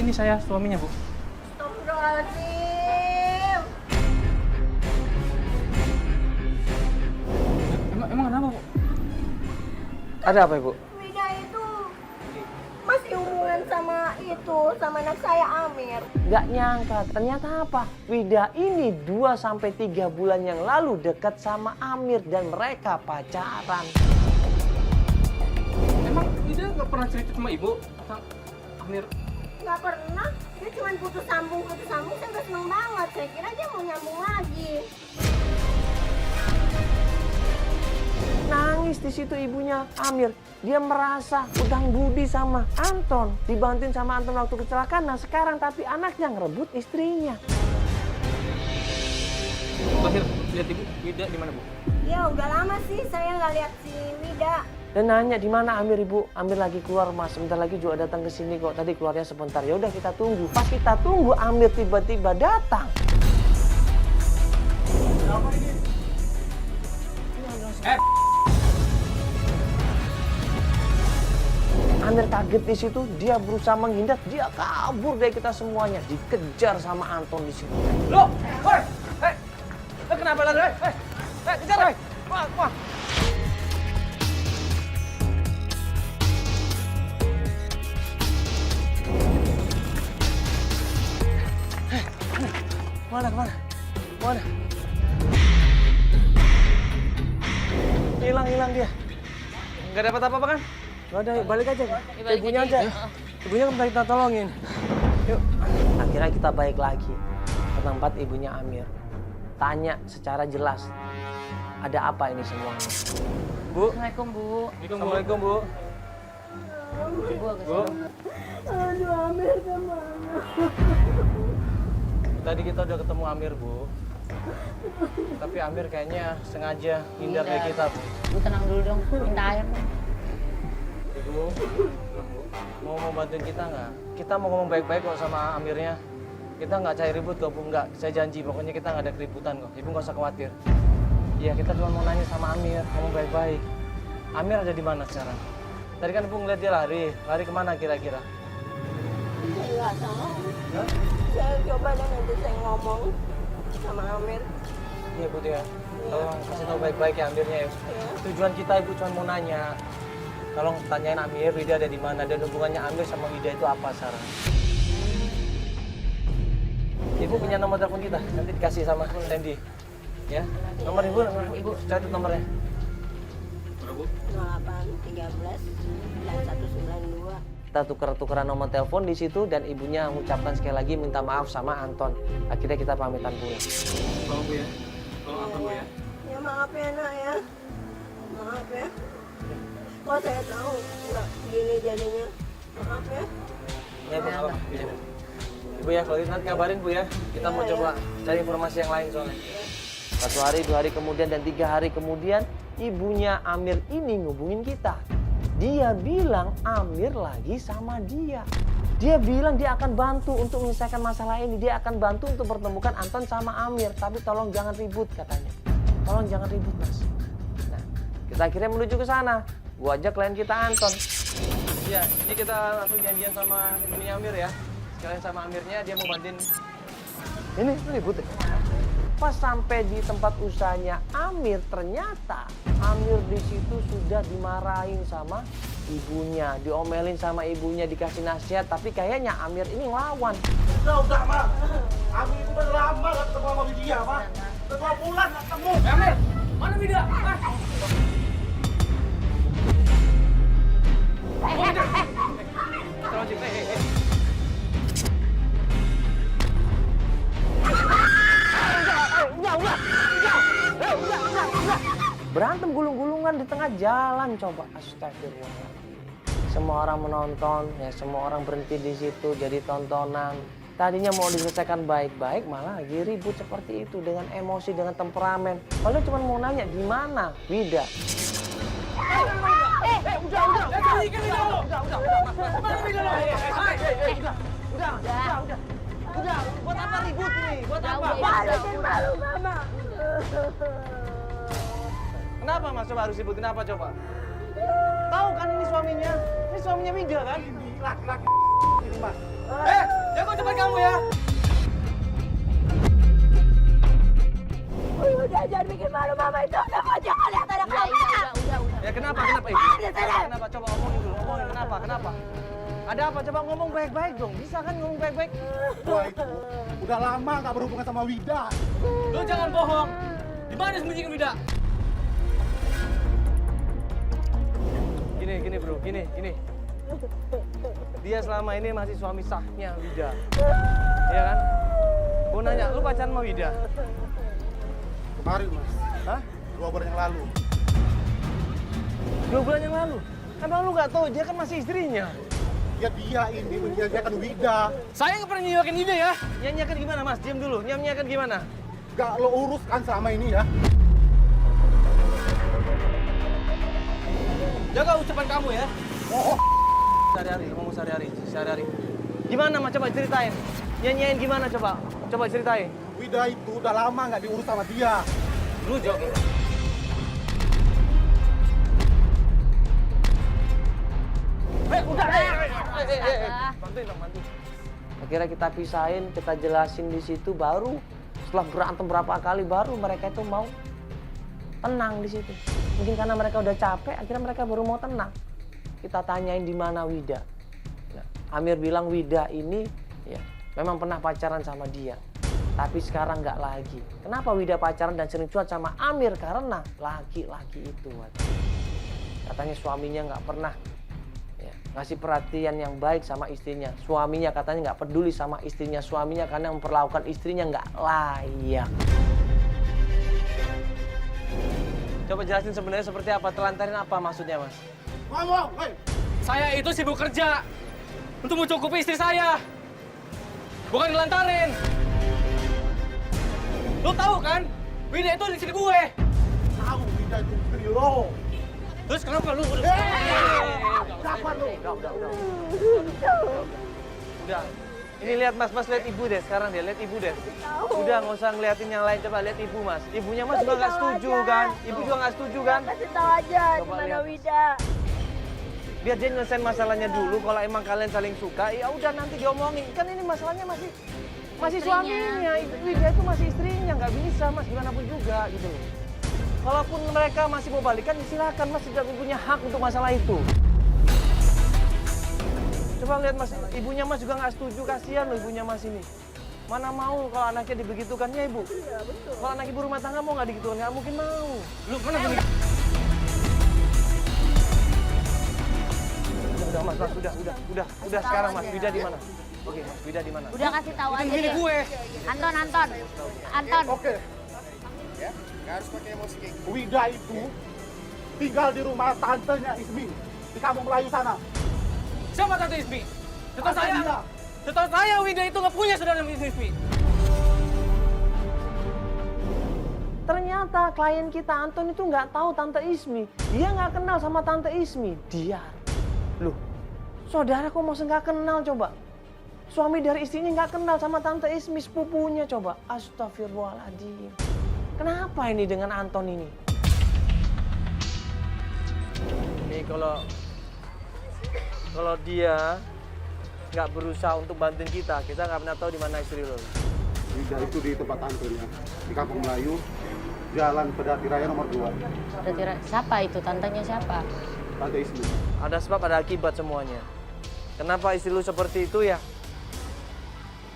ini saya suaminya, Bu. Astagfirullahaladzim. Emang kenapa, Bu? Ada apa, Ibu? Wida itu masih hubungan sama anak saya Amir. Nggak nyangka, ternyata apa? Wida ini 2-3 bulan yang lalu dekat sama Amir dan mereka pacaran. Emang Wida nggak pernah cerita sama Ibu tentang Amir? Nggak pernah, dia cuma putus sambung, saya udah seneng banget. Saya kira dia mau nyambung lagi. Nangis di situ ibunya Amir. Dia merasa utang budi sama Anton. Dibantuin sama Anton waktu kecelakaan. Nah sekarang tapi anaknya ngerebut istrinya. Terakhir lihat Ibu, Wida di mana, Bu? Ya udah lama sih saya nggak lihat si Wida. Dan nanya di mana Amir, Ibu? Amir lagi keluar, Mas. Sebentar lagi juga datang ke sini kok. Tadi keluarnya sebentar. Ya udah kita tunggu. Pas kita tunggu Amir tiba-tiba datang. Apa ini? Amir kaget di situ, dia berusaha menghindar, dia kabur dari kita semuanya, dikejar sama Anton di situ. Loh, hei, hei, kenapa lari? Hei, kejar, hei, wah. Kemana? Hilang dia. Nggak dapat apa-apa kan? Gak ada, balik aja. Ibunya aja. Ibunya kan kita tolongin. Yuk. Akhirnya kita balik lagi ke tempat ibunya Amir. Tanya secara jelas, ada apa ini semuanya? Bu. Assalamualaikum, Bu. Assalamualaikum, Bu. Bu, Bu. Aduh, Amir kemana? Tadi kita udah ketemu Amir, Bu. Tapi Amir kayaknya sengaja hindar dari kita, Bu. Bu, tenang dulu dong. Minta air, Bu. Ibu, mau bantuin kita nggak? Kita mau ngomong baik-baik kok sama Amirnya. Kita nggak cari ribut kok, Bu. Nggak, saya janji. Pokoknya kita nggak ada keributan kok. Ibu nggak usah khawatir. Iya, kita cuma mau nanya sama Amir, ngomong baik-baik. Amir ada di mana sekarang? Tadi kan Ibu ngeliat dia lari. Lari kemana kira-kira? Saya nggak tahu. Saya coba dan nanti saya ngomong sama Amir. Iya, Bu ya. Tolong kasih tahu baik-baik ya Amirnya ya. Tujuan kita Ibu cuma mau nanya. Tolong tanyain Amir, Wida ada di mana dan hubungannya Amir sama Wida itu apa sekarang? Ibu punya nomor telepon kita, nanti dikasih sama Sandy. Ya, nomor Ibu catat nomornya. 0813 9192. Kita tuker-tukeran nomor telepon di situ dan ibunya mengucapkan sekali lagi minta maaf sama Anton. Akhirnya kita pamitan pulang. Tolong Bu ya, tolong Anton Bu ya. Ya maaf ya nak ya. Maaf ya. Kok saya tahu nggak gini jadinya. Maaf ya. Ya Bu, apa? Ibu ya, kalau gitu nanti kabarin Bu ya. Kita mau coba cari informasi yang lain soalnya. 1 hari, 2 hari kemudian, dan 3 hari kemudian ibunya Amir ini ngubungin kita. Dia bilang Amir lagi sama dia. Dia bilang dia akan bantu untuk menyelesaikan masalah ini. Dia akan bantu untuk pertemukan Anton sama Amir. Tapi tolong jangan ribut katanya. Tolong jangan ribut, Mas. Nah, kita akhirnya menuju ke sana. Gua ajak klien kita Anton. Iya, ini kita langsung janjian sama ibunya Amir ya. Sekalian sama Amirnya, dia mau bantuin. Ini ribut ya? Pas sampai di tempat usahanya Amir, ternyata Amir di situ sudah dimarahin sama ibunya, diomelin sama ibunya, dikasih nasihat, tapi kayaknya Amir ini ngelawan. Udah, Mak. Aku itu udah lama gak ketemu sama Widya, Mak. Udah 2 bulan gak ketemu. Amir, mana Wida? Berantem gulung-gulungan di tengah jalan, coba. Astagfirullah. Semua orang menonton, ya semua orang berhenti di situ jadi tontonan. Tadinya mau diselesaikan baik-baik, malah lagi ribut seperti itu dengan emosi, dengan temperamen. Padahal cuma mau nanya di mana Wida. Udah. Buat apa ribut nih? Buat apa? Balikin malu mama. Kenapa Mas coba harus ribut? Kenapa coba? Tahu kan ini suaminya? Ini suaminya Wida kan? Ini laki-laki ini, Mas. Jago cepat kamu ya. Udah jangan bikin malu mama itu. Udah kok jangan lihat anak kamu. Udah. Ya kenapa ibu? Kenapa? Coba omongin dulu. Omongin kenapa? Ada apa? Coba ngomong baik-baik dong. Bisa kan ngomong baik-baik? Gua itu udah lama nggak berhubungan sama Wida. Lu jangan bohong. Di mana sembunyikan Wida? Gini bro, gini. Dia selama ini masih suami sahnya Wida. Iya kan? Gua nanya, lu pacaran sama Wida? Kemarin mas, Hah? 2 bulan yang lalu. 2 bulan yang lalu? Emang lu nggak tahu dia kan masih istrinya? Ya dia ini menyanyiakan Wida. Saya nggak pernah nyiakin ide ya. Nyanyiakan gimana mas? Diam dulu. Nyanyiakan gimana? Gak lo uruskan selama ini ya. Jaga ucapan kamu ya. Oh, Sehari-hari, ngomong sehari-hari. Gimana mas? Coba ceritain. Nyanyiin gimana coba? Coba ceritain. Wida itu udah lama nggak diurus sama dia. Lu jawab. Udah. Bantuin dong, bantuin. Akhirnya kita pisahin, kita jelasin di situ, baru setelah berantem berapa kali baru mereka itu mau tenang di situ. Mungkin karena mereka udah capek, akhirnya mereka baru mau tenang. Kita tanyain di mana Wida. Nah, Amir bilang Wida ini ya memang pernah pacaran sama dia, tapi sekarang nggak lagi. Kenapa Wida pacaran dan sering cuat sama Amir? Karena laki-laki itu, katanya suaminya nggak pernah ngasih perhatian yang baik sama istrinya. Suaminya katanya nggak peduli sama istrinya. Suaminya karena memperlakukan istrinya nggak layak. Coba jelasin sebenarnya seperti apa, telantarin apa maksudnya mas? Ngomong, hei. Saya itu sibuk kerja untuk mencukupi istri saya, bukan dilantarin. Lo tahu kan, Wida itu istri gue. Tahu Wida itu istri lo. Terus kenapa lu? Siapa lu? Udah. Ini lihat mas lihat ibu deh sekarang deh, lihat ibu deh. Udah nggak usah ngeliatin yang lain, coba lihat ibu mas. Ibunya mas juga nggak setuju kan? Ibu juga nggak setuju kan? Kasih tahu aja di Coba mana lihat. Wida. Biar dia nyelesain masalahnya dulu. Kalau emang kalian saling suka, ya udah nanti diomongin. Kan ini masalahnya masih Istrinya. suaminya. Wida itu masih istrinya, nggak bisa mas gimana pun juga gitu loh. Kalaupun mereka masih mau balikan, silakan mas tidak punya hak untuk masalah itu. Coba lihat mas, ibunya mas juga nggak setuju, kasihan loh ibunya mas ini. Mana mau kalau anaknya dibegitukan ya ibu? Iya betul. Kalau anak ibu rumah tangga mau nggak digitukan? Nggak mungkin mau. Lu mana gini? Udah mas, udah sekarang mas. Wida di mana? Oke mas, Wida di mana? Udah kasih tahu aja Ini deh. gue. Anton. Oke. Ya, nggak harus pakai emosi kayak gitu. Wida itu tinggal di rumah tantenya Ismi di Kampung Melayu sana. Siapa tante Ismi? Setahu Tante saya. dia. Setahu saya Wida itu nggak punya saudara namanya Ismi. Ternyata klien kita Anton itu nggak tahu Tante Ismi. Dia nggak kenal sama Tante Ismi. Dia, loh, saudara kok mau nggak kenal coba? Suami dari istrinya nggak kenal sama Tante Ismi, sepupunya coba. Astagfirullahaladzim. Kenapa ini dengan Anton ini? Ini kalau dia nggak berusaha untuk bantuin kita nggak pernah tahu di mana istri lo. Wida itu di tempat tantenya di Kampung Melayu, Jalan Pedati Raya nomor 2. Siapa itu? Tantenya siapa? Tante Ismi. Ada sebab, ada akibat semuanya. Kenapa istri lu seperti itu ya?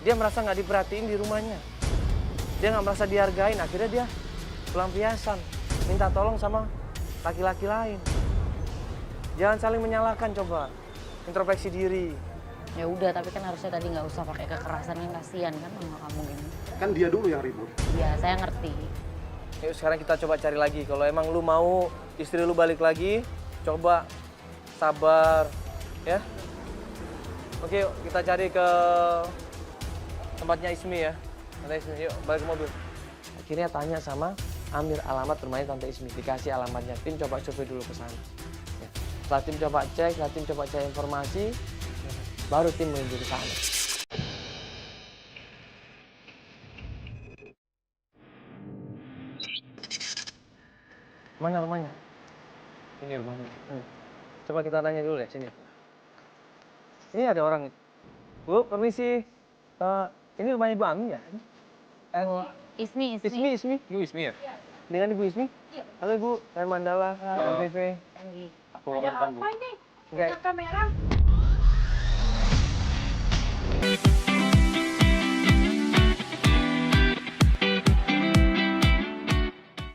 Dia merasa nggak diperhatiin di rumahnya. Dia nggak merasa dihargain, akhirnya dia pelampiasan, minta tolong sama laki-laki lain. Jangan saling menyalahkan, coba introspeksi diri. Ya udah, tapi kan harusnya tadi nggak usah pakai kekerasan, kan kasihan kan sama kamu ini. Kan dia dulu yang ribut. Ya saya ngerti. Yuk sekarang kita coba cari lagi. Kalau emang lu mau istri lu balik lagi, coba sabar, ya. Oke, yuk kita cari ke tempatnya Ismi ya. Tante Ismi, yuk balik ke mobil. Akhirnya tanya sama Amir alamat rumahnya Tante Ismi. Dikasih alamatnya, tim coba survei dulu ke sana. Ya. Setelah tim coba cek, setelah tim coba cek informasi, baru tim menuju ke sana. Mana rumahnya? Ini rumahnya. Coba kita tanya dulu deh, sini. Ini ada orang. Bu, permisi. Ini rumahnya Ibu Ami ya? Ismi. Ismi. Ibu Ismi ya? Dengan Ibu Ismi? Iya. Halo Ibu, saya Mandala, MPV. Aku mau Bu. Apa ini? Buka kamera.